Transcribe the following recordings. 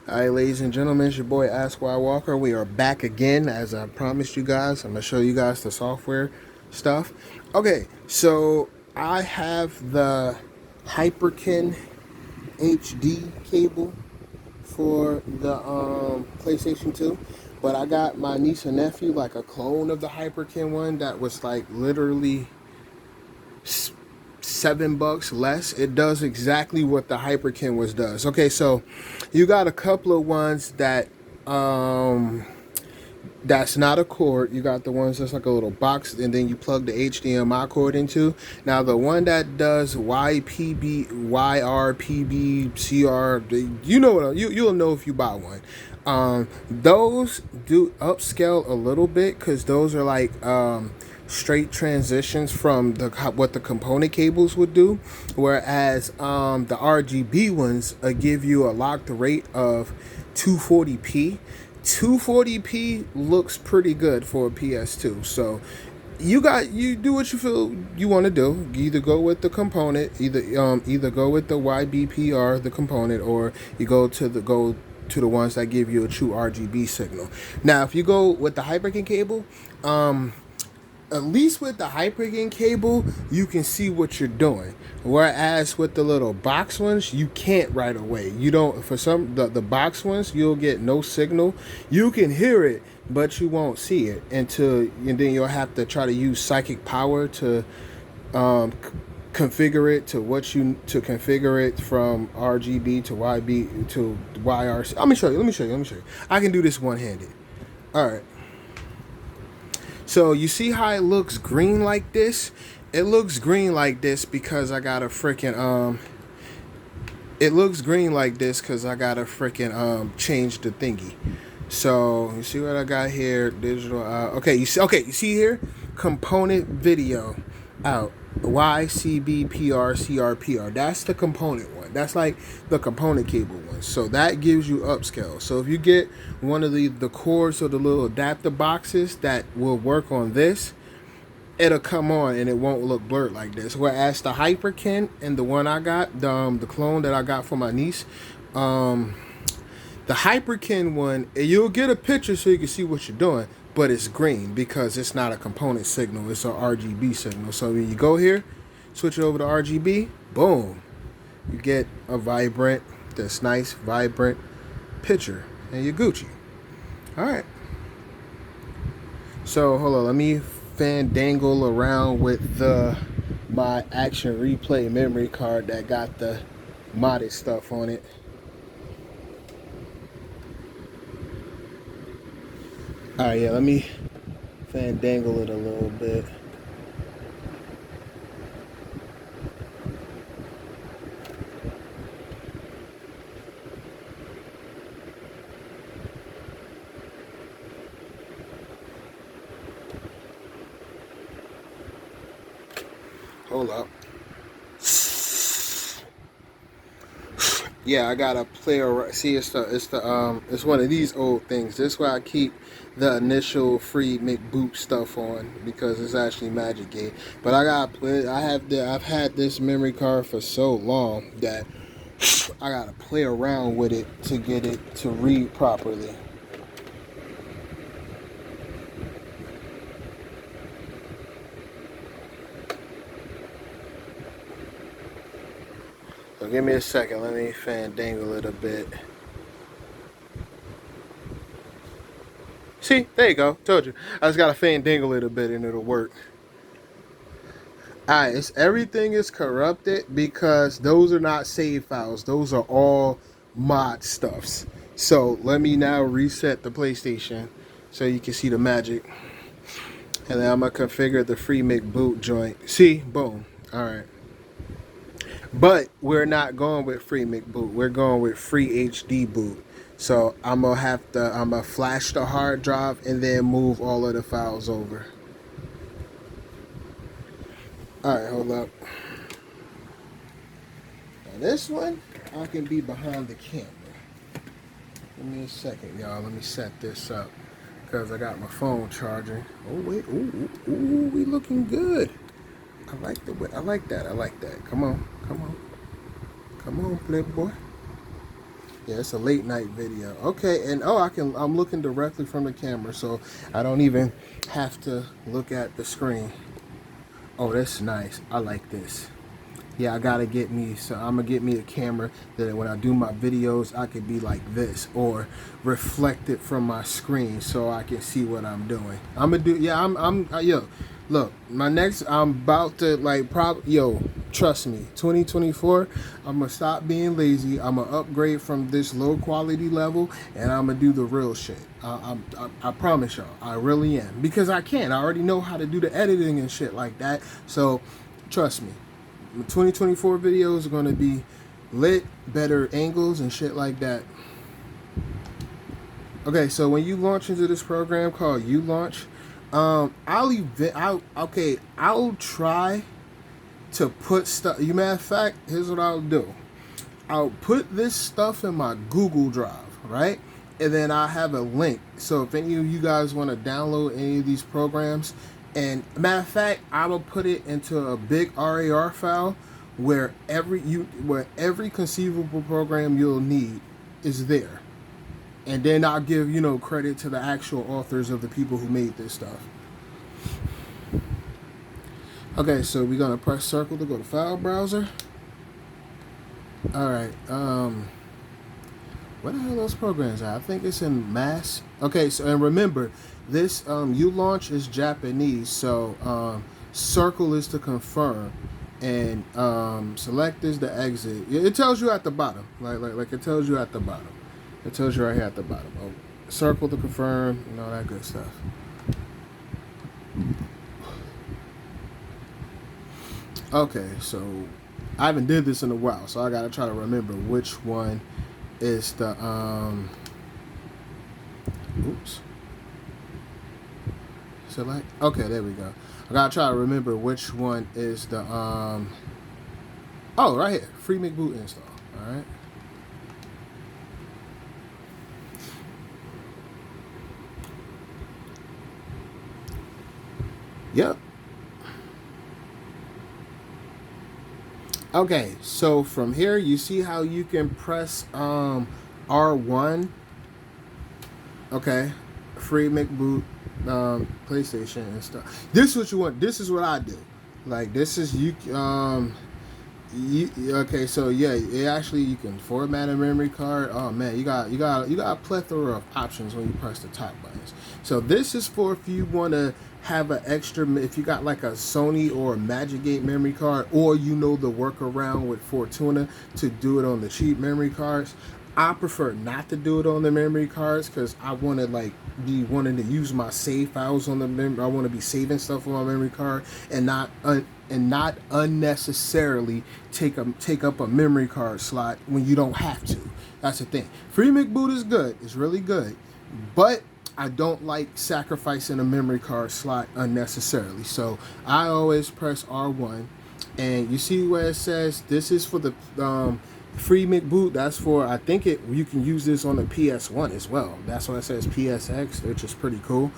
Alright, ladies and gentlemen, it's your boy Ask Why Walker. We are back again, as I promised you guys. I'm going to show you guys the software stuff. Okay, so I have the Hyperkin HD cable for the PlayStation 2, but I got my niece and nephew like a clone of the Hyperkin one that was like literally $7 less. It does exactly what the Hyperkin was does. Okay, so you got a couple of ones that that's not a cord. You got the ones that's like a little box, and then you plug the HDMI cord into. Now the one that does YPB, YRPB, CR, you know what you'll know if you buy one. Those do upscale a little bit because those are like straight transitions from what the component cables would do, whereas the RGB ones give you a locked rate of 240p. 240p looks pretty good for a PS2. So you do what you feel you want to do. You either go with the component, either go with the YBPR, the component, or you go to the ones that give you a true RGB signal. Now, if you go with the Hyperkin cable, at least with the Hyperkin cable, you can see what you're doing. Whereas with the little box ones, you can't right away. You don't, for some, the box ones, you'll get no signal. You can hear it, but you won't see it and then you'll have to try to use psychic power to configure it to configure it from RGB to YB to YRC. Let me show you. I can do this one-handed. All right. So you see how it looks green like this? It looks green like this because I got a freaking it looks green like this because I got to freaking change the thingy. So you see what I got here? Digital okay, you see here? Component video out. YCBPR. That's the component one. That's like the component cable one. So that gives you upscale. So if you get one of the cords or the little adapter boxes that will work on this, it'll come on and it won't look blurred like this. Whereas the Hyperkin and the one I got, the clone that I got for my niece, the Hyperkin one, you'll get a picture so you can see what you're doing, but it's green because it's not a component signal, it's an RGB signal. So when you go here, switch it over to RGB, boom, you get a vibrant, this nice vibrant picture, and you're Gucci. All right. So hold on, let me fandangle around with my Action Replay memory card that got the modded stuff on it. Alright, yeah, let me fandangle it a little bit. Hold up. Yeah, I gotta play around. See, it's one of these old things. This is where I keep the initial free McBoot stuff on because it's actually Magic Gate. But I've had this memory card for so long that I gotta play around with it to get it to read properly. So give me a second, let me fandangle it a bit. See, there you go, told you. I just gotta fandangle it a bit and it'll work. Alright, everything is corrupted because those are not save files. Those are all mod stuffs. So let me now reset the PlayStation so you can see the magic. And then I'm gonna configure the free McBoot joint. See, boom, alright. But we're not going with free McBoot. We're going with free HD boot. So I'm gonna flash the hard drive and then move all of the files over. Alright, hold up. Now this one, I can be behind the camera. Give me a second, y'all. Let me set this up. Because I got my phone charging. Oh wait, ooh, we looking good. I like that. Come on, playboy. Yeah, it's a late night video. Okay, and I'm looking directly from the camera, so I don't even have to look at the screen. Oh, that's nice. I like this. Yeah, I'm gonna get me a camera that when I do my videos, I could be like this or reflect it from my screen so I can see what I'm doing. Yo, look, I'm about to trust me, 2024, I'm gonna stop being lazy. I'm gonna upgrade from this low quality level and I'm gonna do the real shit. I promise y'all, I really am, because I can. I already know how to do the editing and shit like that. So trust me. 2024 videos are going to be lit, better angles and shit like that. Okay, so when you launch into this program called ULaunch, I'll try to put stuff. Matter of fact, here's what I'll do. I'll put this stuff in my Google Drive, right? And then I have a link. So if any of you guys want to download any of these programs, and matter of fact, I will put it into a big RAR file where every conceivable program you'll need is there. And then I'll give, credit to the actual authors of the people who made this stuff. Okay, so we're gonna press circle to go to file browser. Alright, what the hell are those programs at? I think it's in mass. Okay, so and remember, this ULaunch is Japanese, so circle is to confirm, and select is the exit. It tells you at the bottom, like it tells you at the bottom. It tells you right here at the bottom. Oh, circle to confirm, and all that good stuff. Okay, so I haven't did this in a while, so I gotta try to remember which one is the oops. Select. Okay, there we go. I gotta try to remember which one is the oh, right here, free McBoot install. All right. Yep. Okay, so from here you see how you can press R1. Okay, free McBoot PlayStation and stuff. This is what you want. This is what I do. Like this is okay, so yeah, you can format a memory card. Oh man, you got a plethora of options when you press the top buttons. So this is for if you want to have an extra, if you got like a Sony or a Magic Gate memory card, or the workaround with Fortuna to do it on the cheap memory cards. I prefer not to do it on the memory cards because I want to be wanting to use my save files on the memory. I want to be saving stuff on my memory card and not unnecessarily take up a memory card slot when you don't have to. That's the thing. Free McBoot is good. It's really good, but I don't like sacrificing a memory card slot unnecessarily. So I always press R1, and you see where it says this is for the free McBoot. That's for, I think you can use this on the PS1 as well. That's why it says PSX, which is pretty cool.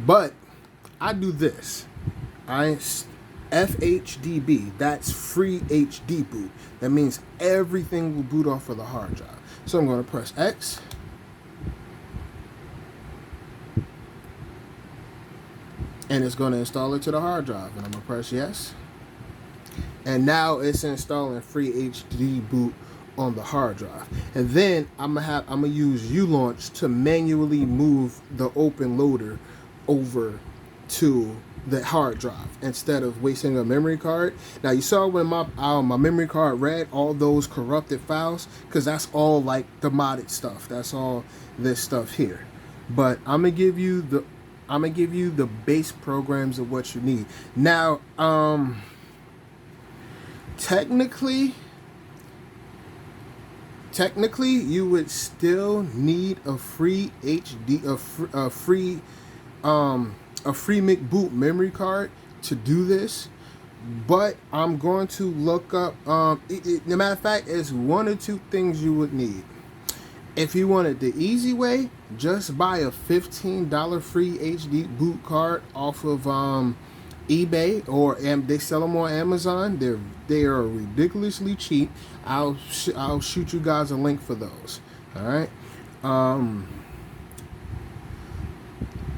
But I do this. FHDB, that's free HD boot. That means everything will boot off of the hard drive. So I'm going to press X. And it's going to install it to the hard drive. And I'm going to press yes. And now it's installing free HD boot on the hard drive. And then I'm gonna use ULaunch to manually move the open loader over to the hard drive instead of wasting a memory card. Now you saw when my memory card read all those corrupted files, because that's all like the modded stuff. That's all this stuff here. But I'm gonna give you the base programs of what you need. Now technically you would still need a free a free McBoot memory card to do this, but I'm going to look up no matter of fact, it's one or two things you would need. If you wanted the easy way, just buy a $15 free HD boot card off of eBay, or they sell them on Amazon. They are ridiculously cheap. I'll shoot you guys a link for those. All right.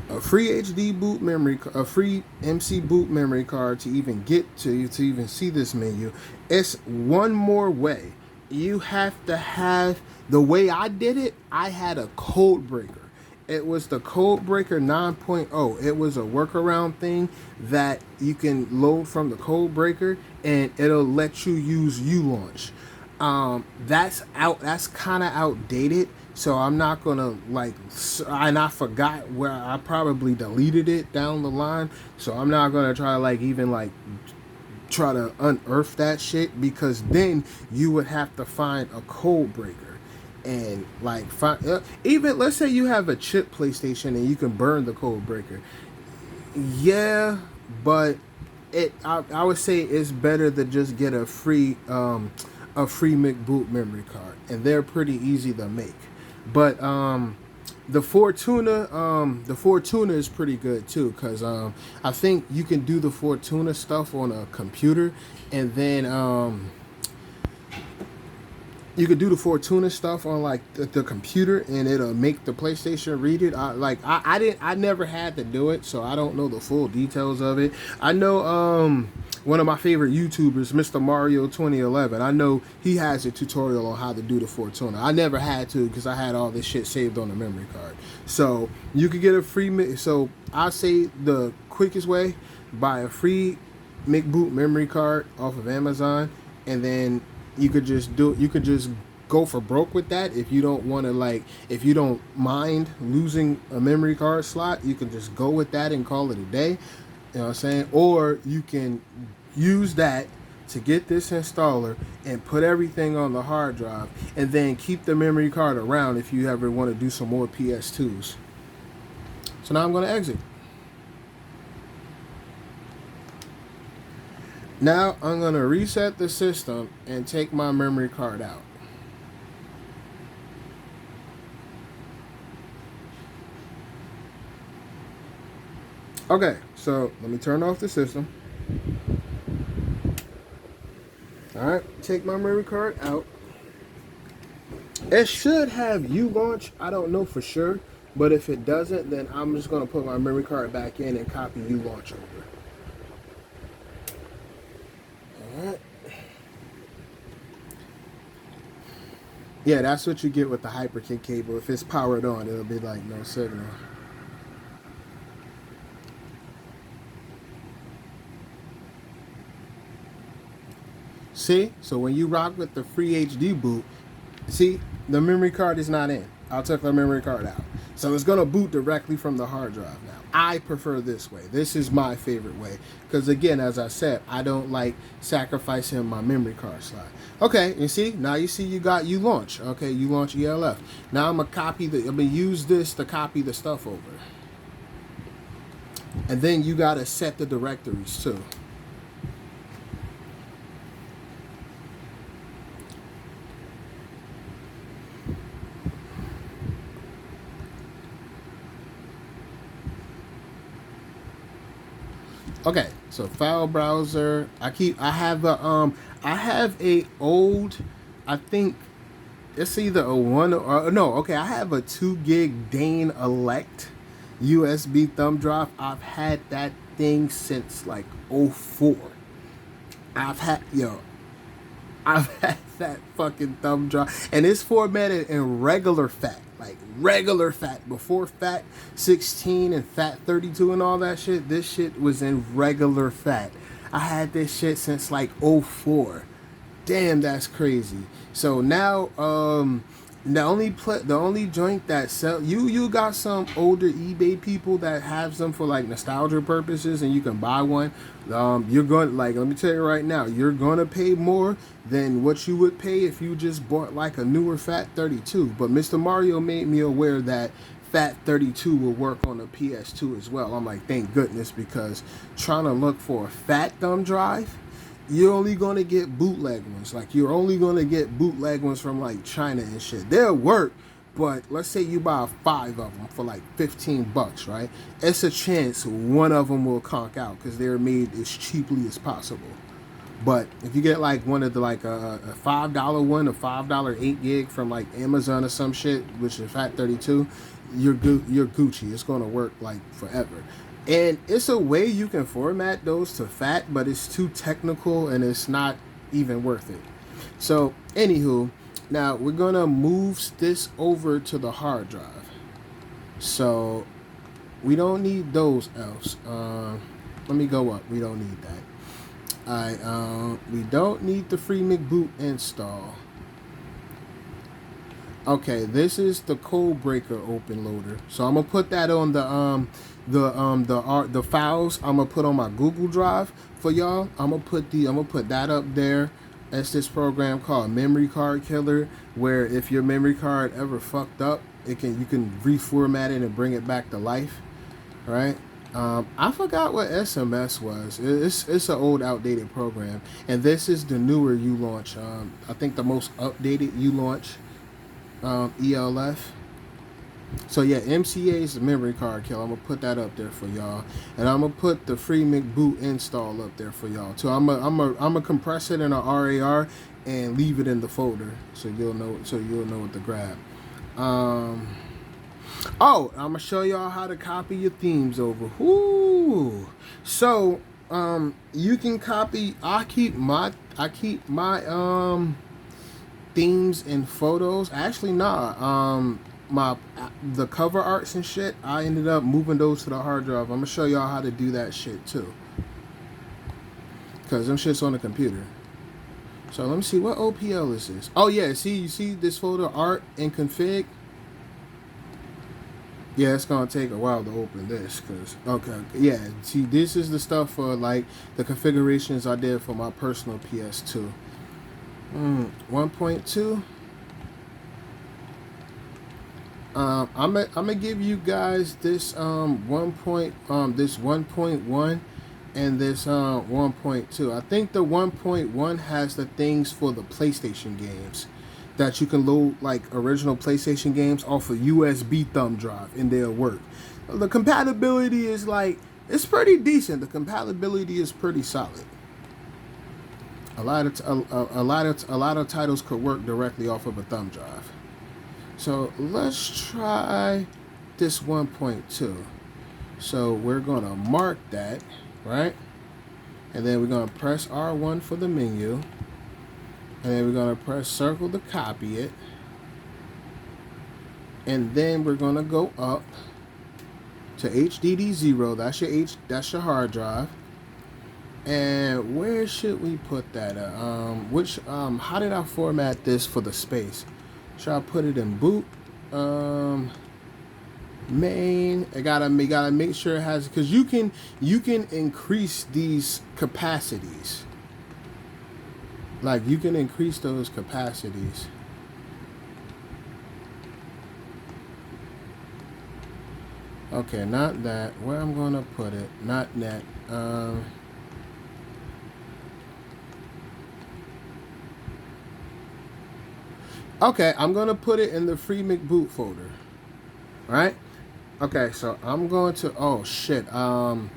A free HD boot memory, a free MC boot memory card to even get to even see this menu. It's one more way. You have to have the way I did it. I had a code breaker. It was the code breaker 9.0. It was a workaround thing that you can load from the code breaker, and it'll let you use ULaunch. That's out. That's kind of outdated. So I'm not gonna like, and I forgot where I probably deleted it down the line. So I'm not gonna try like even like try to unearth that shit, because then you would have to find a code breaker and like find even, let's say you have a chip PlayStation and you can burn the code breaker. Yeah, but I would say it's better to just get a free McBoot memory card, and they're pretty easy to make. But the Fortuna is pretty good too, because I think you can do the Fortuna stuff on a computer, and then you could do the Fortuna stuff on like the computer, and it'll make the PlayStation read it. I never had to do it, so I don't know the full details of it. I know one of my favorite YouTubers, Mr. Mario 2011. I know he has a tutorial on how to do the Fortuna. I never had to, because I had all this shit saved on the memory card. So you could get a free. So I say the quickest way: buy a free McBoot memory card off of Amazon, and then you could just go for broke with that. If you don't want to, like, if you don't mind losing a memory card slot, you can just go with that and call it a day. You know what I'm saying? Or you can use that to get this installer and put everything on the hard drive, and then keep the memory card around if you ever want to do some more PS2s. So now I'm going to exit. Now I'm going to reset the system and take my memory card out. Okay, so let me turn off the system. Alright, take my memory card out. It should have ULaunch. I don't know for sure, but if it doesn't, then I'm just going to put my memory card back in and copy ULaunch over. Alright. Yeah, that's what you get with the HyperKit cable. If it's powered on, it'll be like no signal. See? So when you rock with the free HD boot, see, the memory card is not in. I took the memory card out. So it's going to boot directly from the hard drive now. I prefer this way. This is my favorite way. Because again, as I said, I don't like sacrificing my memory card slot. Okay, you see? Now you see you got ULaunch. Okay, ULaunch ELF. Now I'm going to use this to copy the stuff over. And then you got to set the directories too. Okay, so file browser. I have a old, I think it's either a 1 or no. Okay, I have a 2 gig Dane Elect USB thumb drive. I've had that thing since like 04. I've had that fucking thumb drive, and it's formatted in regular FAT, like regular FAT. Before FAT 16 and FAT 32 and all that shit, this shit was in regular FAT. I had this shit since like 04. Damn, that's crazy. So now, the only joint that sell you got some older eBay people that have them for like nostalgia purposes, and you can buy one. You're going, like, let me tell you right now, you're gonna pay more than what you would pay if you just bought like a newer FAT 32. But Mr. Mario made me aware that FAT 32 will work on a PS2 as well. I'm like, thank goodness, because trying to look for a FAT thumb drive, you're only going to get bootleg ones. Like, you're only going to get bootleg ones from like China and shit. They'll work, but let's say you buy 5 of them for like $15, right? It's a chance one of them will conk out because they're made as cheaply as possible. But if you get like one of the like a $5 one, a $5 8 gig from like Amazon or some shit, which is FAT32, you're Gucci. It's gonna work like forever. And it's a way you can format those to FAT, but it's too technical and it's not even worth it. So anywho, now we're gonna move this over to the hard drive. So we don't need those else. Let me go up. We don't need that. Alright, we don't need the free McBoot install. Okay, this is the code breaker open loader. So I'm gonna put that on the files I'm gonna put on my Google Drive for y'all. I'm gonna put that up there. That's this program called Memory Card Killer, where if your memory card ever fucked up, you can reformat it and bring it back to life. Right? I forgot what SMS was. It's an old, outdated program, and this is the newer ULaunch. I think the most updated ULaunch, ELF. So yeah, MCA is the memory card killer. I'm gonna put that up there for y'all, and I'm gonna put the free McBoot install up there for y'all too. I'm gonna compress it in a RAR and leave it in the folder so you'll know what to grab. Oh, I'm gonna show y'all how to copy your themes over. Ooh. So you can copy. I keep my themes and photos. Actually, nah. The cover arts and shit, I ended up moving those to the hard drive. I'm gonna show y'all how to do that shit too, cause them shit's on the computer. So let me see, what OPL is this? Oh yeah, you see this folder, art and config. Yeah, it's gonna take a while to open this, cause okay, yeah. See, this is the stuff for like the configurations I did for my personal PS2. 1.2. I'm gonna give you guys this 1.1 and this 1.2. I think the 1.1 has the things for the PlayStation games that you can load, like original PlayStation games off a USB thumb drive, and they'll work. The compatibility is like, it's pretty decent. The compatibility is pretty solid. A lot of titles could work directly off of a thumb drive. So let's try this 1.2. So we're gonna mark that, right? And then we're gonna press R1 for the menu. And then we're gonna press circle to copy it. And then we're gonna go up to HDD0. That's your hard drive. And where should we put that at? How did I format this for the space? Should I put it in boot? Main. I gotta make sure it has, because you can increase these capacities. Like, you can increase those capacities. Okay, not that. Where I'm gonna put it? Not that. Okay, I'm gonna put it in the free McBoot folder. All right. Okay, so I'm going to. Oh shit. Oh,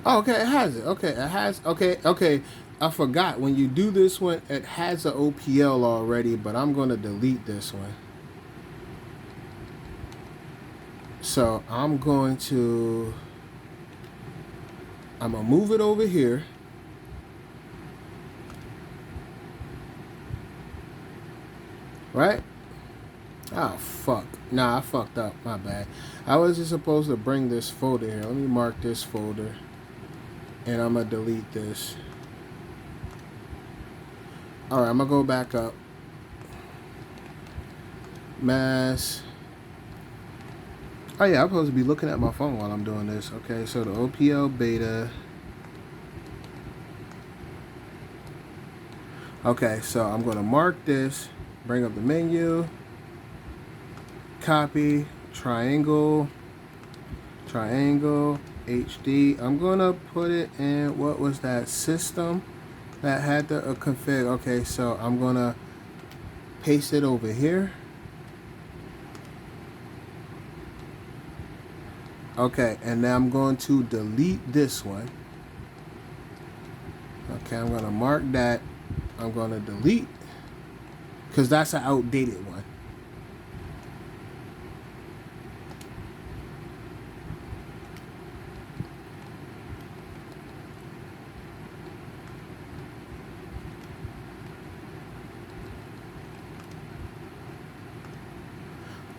okay, it has it. Okay, it has. Okay. I forgot, when you do this one, it has an OPL already, but I'm gonna delete this one. So I'm gonna move it over here. Right? Oh, fuck. Nah, I fucked up. My bad. I wasn't supposed to bring this folder here. Let me mark this folder. And I'm going to delete this. Alright, I'm going to go back up. Mass. Oh, yeah, I'm supposed to be looking at my phone while I'm doing this. Okay, so the OPL beta. Okay, so I'm going to mark this. Bring up the menu, copy, triangle, HD. I'm gonna put it in, what was that, system that had the config. Okay, so I'm gonna paste it over here. Okay, and now I'm going to delete this one. Okay, I'm going to mark that. I'm going to delete because that's an outdated one.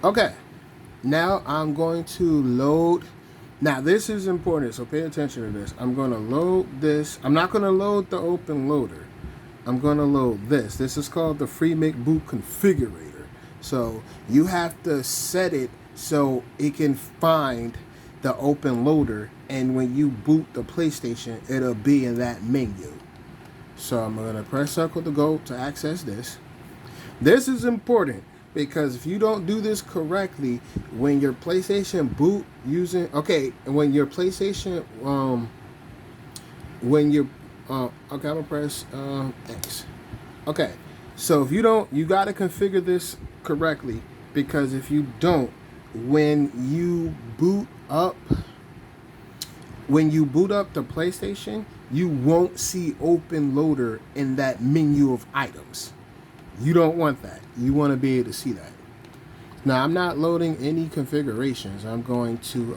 Okay, now I'm going to load. Now this is important, so pay attention to this. I'm going to load this. I'm not going to load the open loader. I'm going to load this. This is called the FreeMake Boot Configurator. So you have to set it so it can find the open loader, and when you boot the PlayStation, it'll be in that menu. So I'm going to press circle to go to access this. This is important because if you don't do this correctly, when your PlayStation boot using when your PlayStation okay, I'm gonna press X. Okay, so if you don't, you got to configure this correctly, because if you don't, when you boot up the PlayStation, you won't see open loader in that menu of items. You don't want that. You want to be able to see that. Now, I'm not loading any configurations. I'm going to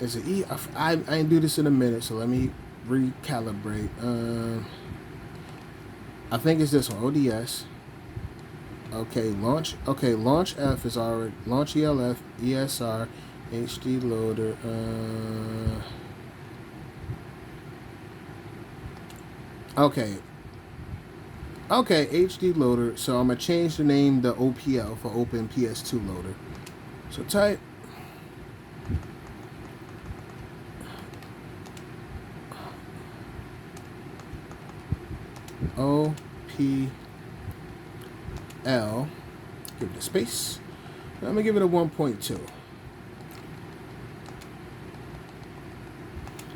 is it E? I didn't do this in a minute, so let me recalibrate. I think it's this one, ODS. Okay, launch. Okay, launch F is already launch ELF, ESR, HD loader. Okay, HD loader. So I'm gonna change the name to OPL for Open PS2 Loader. So type OPL. Give it a space. I'm gonna give it a 1.2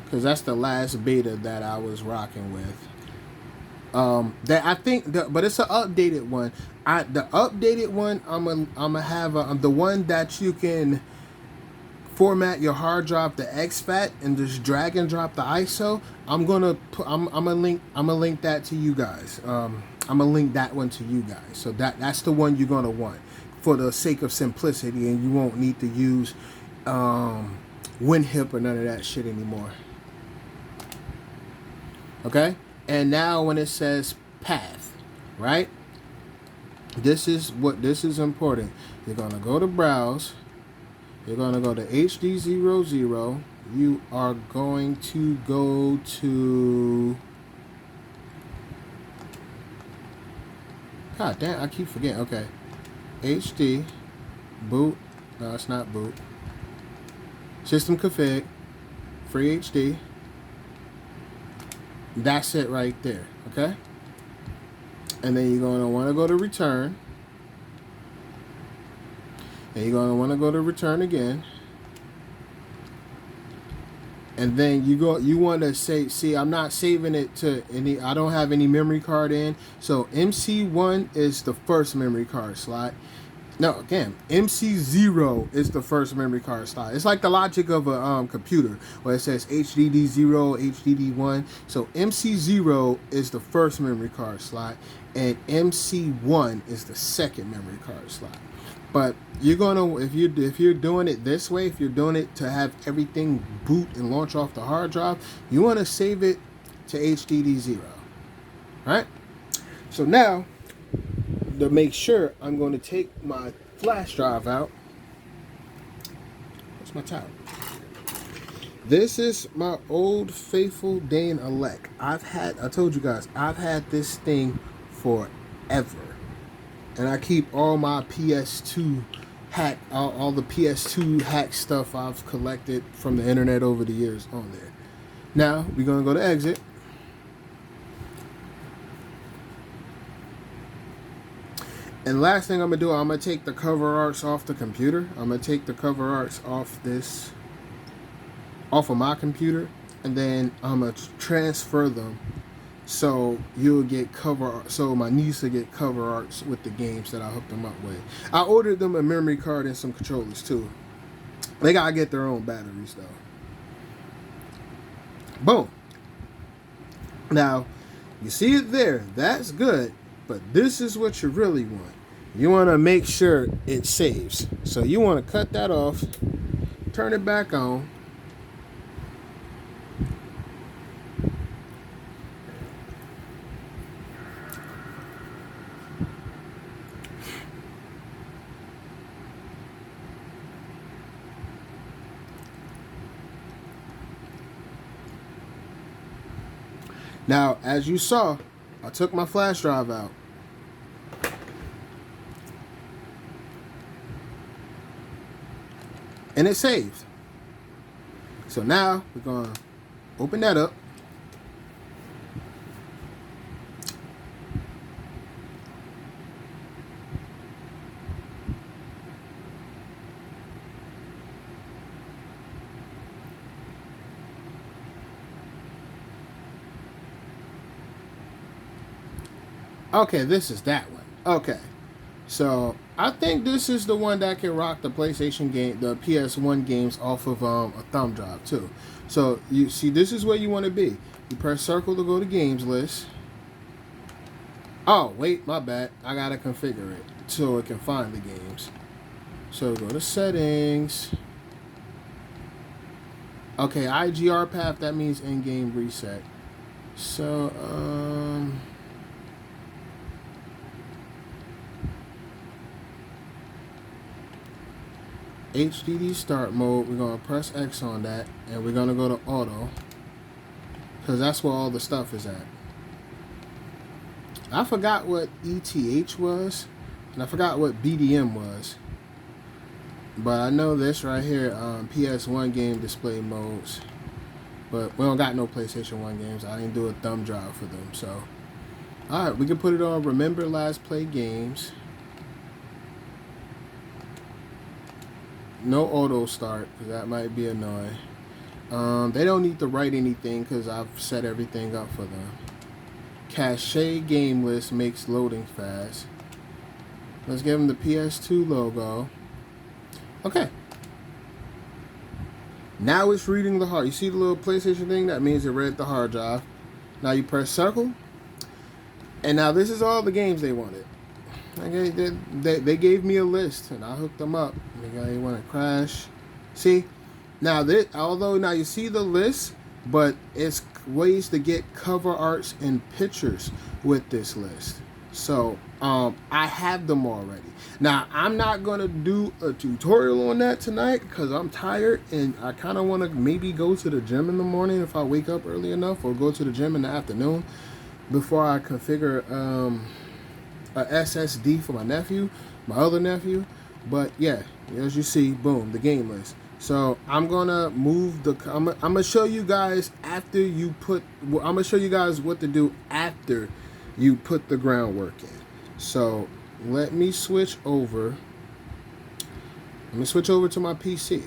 because that's the last beta that I was rocking with. That I think, but it's an updated one. The updated one, I'm gonna have the one that you can format your hard drive to exfat and just drag and drop the ISO. I'm gonna link that to you guys. I'm gonna link that one to you guys. So that's the one you're gonna want for the sake of simplicity, and you won't need to use Wiinhip or none of that shit anymore. Okay. And now when it says path, right? This is important. You're going to go to browse. You're going to go to HD00. You are going to go to... God damn, I keep forgetting. Okay. HD. Boot. No, it's not boot. System config. Free HD. That's it right there, okay? And then you're going to want to go to return. And you're going to want to go to return again. And then you want to say, see, I'm not saving it to any, I don't have any memory card in. So MC1 is the first memory card slot. No, again, MC0 is the first memory card slot. It's like the logic of a computer where it says HDD0, HDD1. So MC0 is the first memory card slot, and MC1 is the second memory card slot. But you're gonna, if you're doing it this way, if you're doing it to have everything boot and launch off the hard drive, you want to save it to HDD0, right? So now, to make sure, I'm going to take my flash drive out. What's my towel? This is my old faithful Dane Elect. I told you guys, I've had this thing forever. And I keep all my PS2 hack, all the PS2 hack stuff I've collected from the internet over the years on there. Now, we're going to go to exit. And last thing I'm going to do, I'm going to take the cover arts off the computer. I'm going to take the cover arts off of my computer. And then I'm going to transfer them So you'll get cover art. So my niece will get cover arts with the games that I hooked them up with. I ordered them a memory card and some controllers too. They gotta get their own batteries though. Boom. Now, you see it there. That's good. But this is what you really want. You want to make sure it saves. So you want to cut that off. Turn it back on. Now, as you saw, I took my flash drive out. And it saved. So now we're going to open that up. Okay, this is that one. Okay. So I think this is the one that can rock the PlayStation game, the PS1 games off of a thumb drive too. So you see, this is where you want to be. You press circle to go to games list. Oh wait, my bad. I gotta configure it so it can find the games. So go to settings. Okay, IGR path. That means in-game reset. So HDD start mode, we're going to press X on that, and we're going to go to auto, because that's where all the stuff is at. I forgot what ETH was, and I forgot what BDM was, but I know this right here, PS1 game display modes, but we don't got no PlayStation 1 games. I didn't do a thumb drive for them, so alright, we can put it on remember last play games. No auto start, because that might be annoying. They don't need to write anything because I've set everything up for them. Cache game list makes loading fast. Let's give them the PS2 logo. Okay. Now it's reading the hard. You see the little PlayStation thing? That means it read the hard drive. Now you press circle. And now this is all the games they wanted. Okay, they gave me a list and I hooked them up. They want to crash. See, now this, although now you see the list, but it's ways to get cover arts and pictures with this list. So I have them already. Now I'm not gonna do a tutorial on that tonight because I'm tired and I kind of want to maybe go to the gym in the morning if I wake up early enough, or go to the gym in the afternoon before I configure a SSD for my nephew, my other nephew. But yeah, as you see, boom, the game list. So I'm gonna move the. I'm gonna show you guys after you put. I'm gonna show you guys what to do after you put the groundwork in. So let me switch over. Let me switch over to my PC.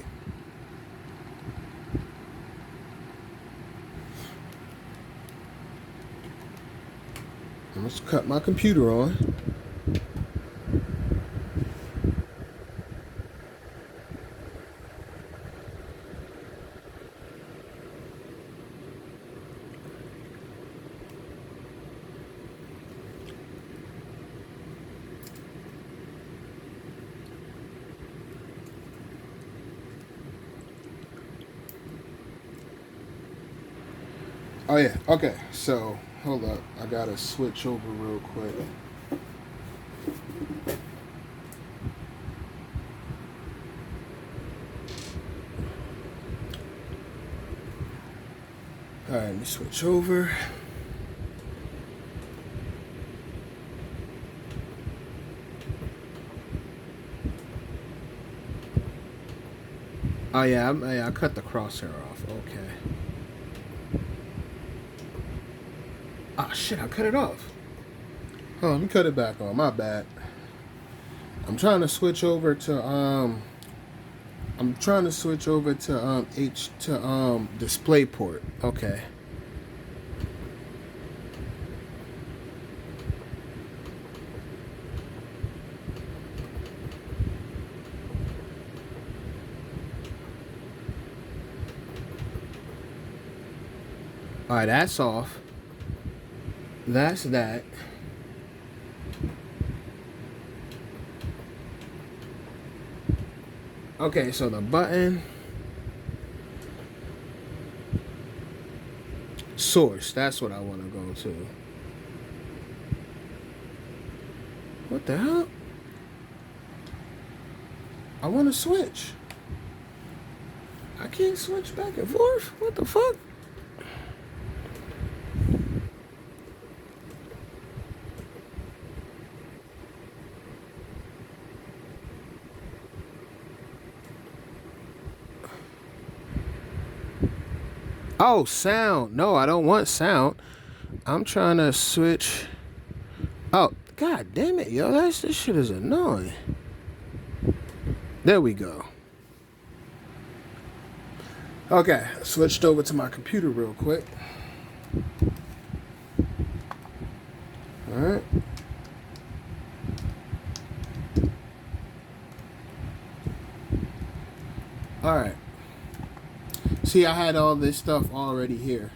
Let's cut my computer on. Oh yeah, okay, so hold up, I gotta switch over real quick. Alright, let me switch over. Oh yeah, I cut the crosshair off, okay. Ah, shit, I cut it off. Oh, let me cut it back on. My bad. I'm trying to switch over to DisplayPort. Okay. All right, that's off. That's that. Okay, so the button. Source, that's what I want to go to. What the hell? I want to switch. I can't switch back and forth. What the fuck? Oh, sound. No, I don't want sound. I'm trying to switch. Oh, god damn it, yo. This shit is annoying. There we go. Okay, switched over to my computer real quick. Alright. Alright. See, I had all this stuff already here.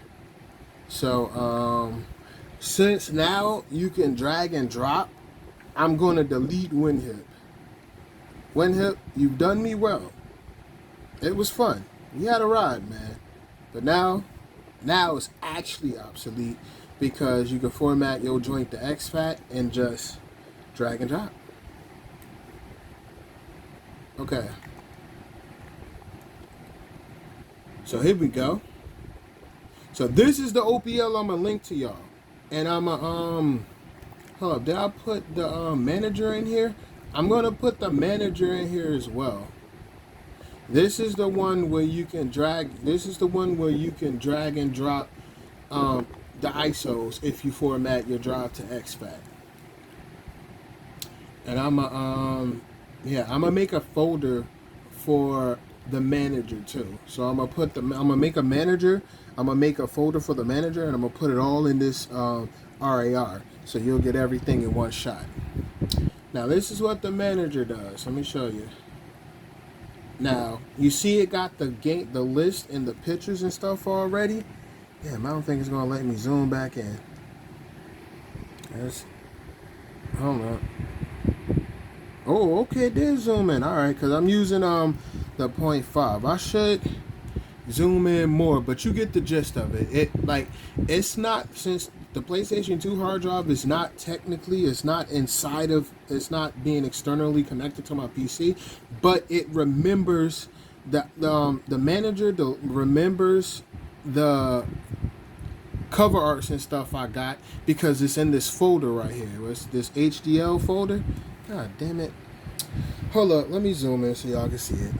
So, since now you can drag and drop, I'm going to delete Wiinhip. Wiinhip, you've done me well. It was fun. We had a ride, man. But now it's actually obsolete because you can format your joint to exfat and just drag and drop. Okay. So here we go. So this is the OPL I'm gonna link to y'all. And I'm hold up, did I put the manager in here? I'm gonna put the manager in here as well. This is the one where you can drag. This is the one where you can drag and drop the ISOs if you format your drive to exfat. And I'm gonna make a folder for the manager too. So I'm gonna make a manager. I'm gonna make a folder for the manager, and I'm gonna put it all in this RAR, so you'll get everything in one shot. Now this is what the manager does. Let me show you. Now you see it got the list and the pictures and stuff already. Damn, I don't think it's gonna let me zoom back in. Hold on. Oh, okay, it did zoom in. All right, because I'm using the 0.5. I should zoom in more, but you get the gist of it. It's not, since the PlayStation 2 hard drive is not technically, it's not being externally connected to my PC, but it remembers the manager remembers the cover arts and stuff I got because it's in this folder right here. It's this HDL folder. God damn it. Hold up, let me zoom in so y'all can see it.